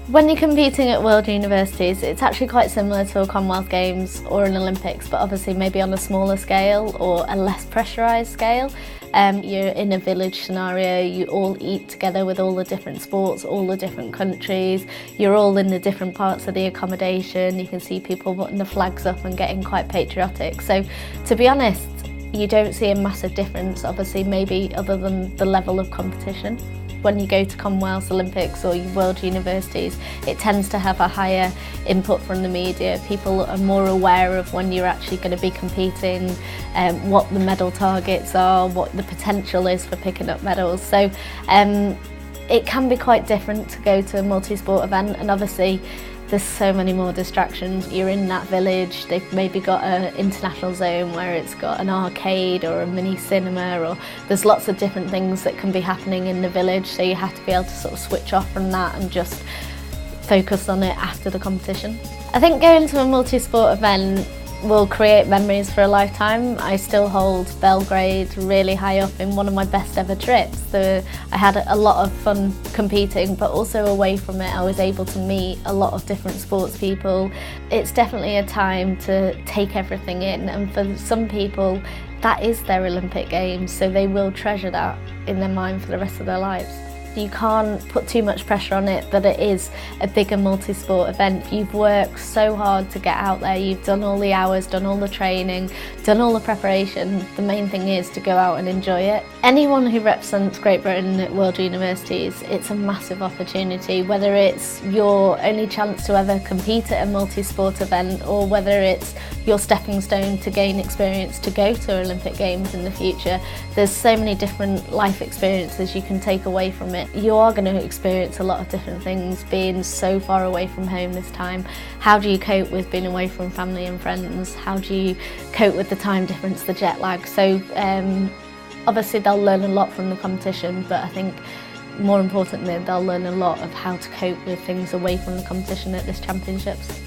When you're competing at World Universities, it's actually quite similar to a Commonwealth Games or an Olympics, but obviously maybe on a smaller scale or a less pressurised scale. You're in a village scenario, you all eat together with all the different sports, all the different countries, you're all in the different parts of the accommodation, you can see people putting the flags up and getting quite patriotic. So to be honest, you don't see a massive difference, obviously maybe other than the level of competition. When you go to Commonwealth, Olympics or World Universities, it tends to have a higher input from the media. People are more aware of when you're actually going to be competing, what the medal targets are, what the potential is for picking up medals. So it can be quite different to go to a multi-sport event, and obviously there's so many more distractions. You're in that village, they've maybe got an international zone where it's got an arcade or a mini cinema, or there's lots of different things that can be happening in the village, so you have to be able to sort of switch off from that and just focus on it after the competition. I think going to a multi-sport event will create memories for a lifetime. I still hold Belgrade really high up in one of my best ever trips. I had a lot of fun competing, but also away from it I was able to meet a lot of different sports people. It's definitely a time to take everything in, and for some people that is their Olympic Games, so they will treasure that in their mind for the rest of their lives. You can't put too much pressure on it that it is a bigger multi-sport event. You've worked so hard to get out there, you've done all the hours, done all the training, done all the preparation. The main thing is to go out and enjoy it. Anyone who represents Great Britain at World Universities, it's a massive opportunity, whether it's your only chance to ever compete at a multi-sport event or whether it's your stepping stone to gain experience to go to Olympic Games in the future. There's so many different life experiences you can take away from it. You are going to experience a lot of different things being so far away from home this time. How do you cope with being away from family and friends? How do you cope with the time difference, the jet lag? So obviously they'll learn a lot from the competition, but I think more importantly they'll learn a lot of how to cope with things away from the competition at this championships.